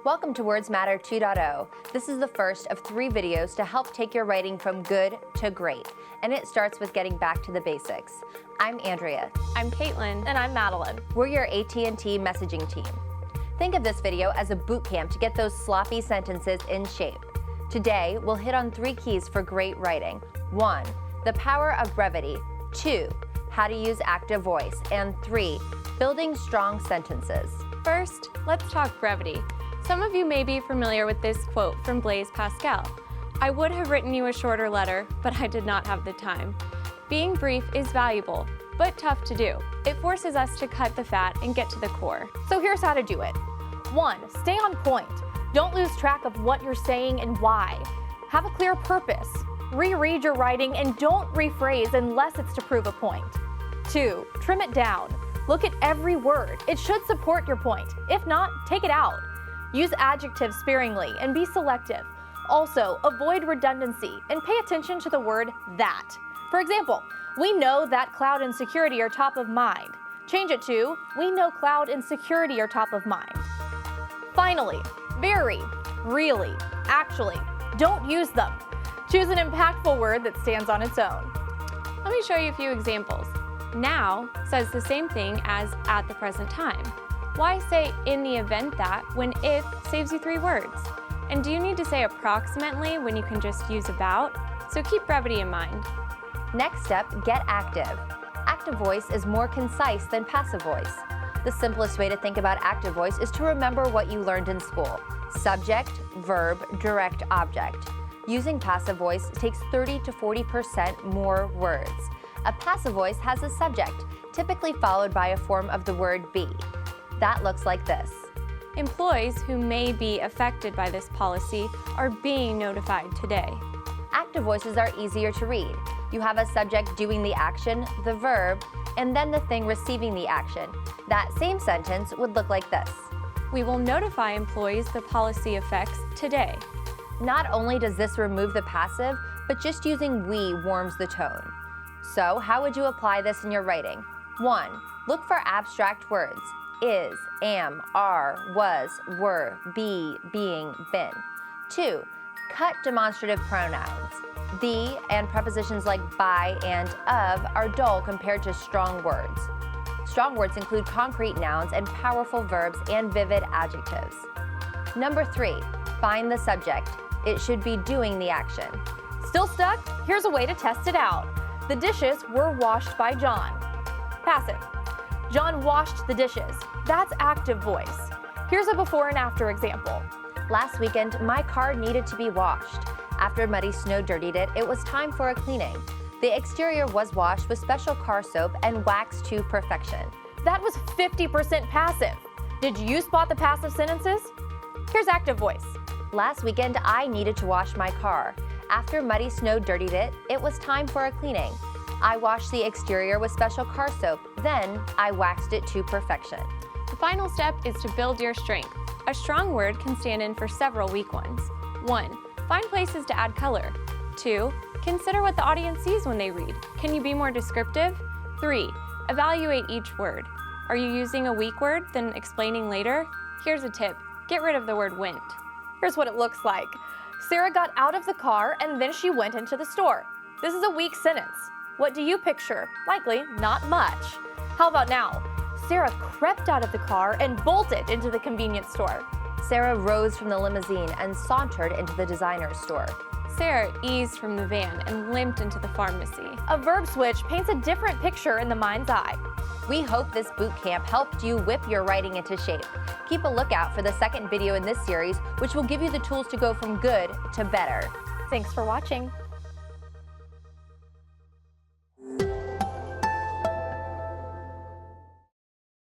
Welcome to Words Matter 2.0. This is the first of 3 videos to help take your writing from good to great, and it starts with getting back to the basics. I'm Andrea. I'm Caitlin. And I'm Madeline. We're your AT&T messaging team. Think of this video as a boot camp to get those sloppy sentences in shape. Today, we'll hit on 3 keys for great writing. 1, the power of brevity. 2, how to use active voice. And 3, building strong sentences. First, let's talk brevity. Some of you may be familiar with this quote from Blaise Pascal. I would have written you a shorter letter, but I did not have the time. Being brief is valuable, but tough to do. It forces us to cut the fat and get to the core. So here's how to do it. 1, stay on point. Don't lose track of what you're saying and why. Have a clear purpose. Reread your writing and don't rephrase unless it's to prove a point. 2, trim it down. Look at every word. It should support your point. If not, take it out. Use adjectives sparingly and be selective. Also, avoid redundancy and pay attention to the word that. For example, we know that cloud and security are top of mind. Change it to, we know cloud and security are top of mind. Finally, very, really, actually, don't use them. Choose an impactful word that stands on its own. Let me show you a few examples. Now says the same thing as at the present time. Why say in the event that when if saves you 3 words? And do you need to say approximately when you can just use about? So keep brevity in mind. Next up, get active. Active voice is more concise than passive voice. The simplest way to think about active voice is to remember what you learned in school. Subject, verb, direct object. Using passive voice takes 30 to 40% more words. A passive voice has a subject, typically followed by a form of the word be. That looks like this. Employees who may be affected by this policy are being notified today. Active voices are easier to read. You have a subject doing the action, the verb, and then the thing receiving the action. That same sentence would look like this. We will notify employees the policy affects today. Not only does this remove the passive, but just using we warms the tone. So how would you apply this in your writing? 1, look for abstract words. Is, am, are, was, were, be, being, been. 2, cut demonstrative pronouns. The and prepositions like by and of are dull compared to strong words. Strong words include concrete nouns and powerful verbs and vivid adjectives. Number 3, find the subject. It should be doing the action. Still stuck? Here's a way to test it out. The dishes were washed by John. Passive. John washed the dishes. That's active voice. Here's a before and after example. Last weekend, my car needed to be washed. After muddy snow dirtied it, it was time for a cleaning. The exterior was washed with special car soap and waxed to perfection. That was 50% passive. Did you spot the passive sentences? Here's active voice. Last weekend, I needed to wash my car. After muddy snow dirtied it, it was time for a cleaning. I washed the exterior with special car soap. Then I waxed it to perfection. The final step is to build your strength. A strong word can stand in for several weak ones. 1, find places to add color. 2, consider what the audience sees when they read. Can you be more descriptive? 3, evaluate each word. Are you using a weak word, then explaining later? Here's a tip. Get rid of the word went. Here's what it looks like. Sarah got out of the car and then she went into the store. This is a weak sentence. What do you picture? Likely not much. How about now? Sarah crept out of the car and bolted into the convenience store. Sarah rose from the limousine and sauntered into the designer store. Sarah eased from the van and limped into the pharmacy. A verb switch paints a different picture in the mind's eye. We hope this boot camp helped you whip your writing into shape. Keep a lookout for the second video in this series, which will give you the tools to go from good to better. Thanks for watching.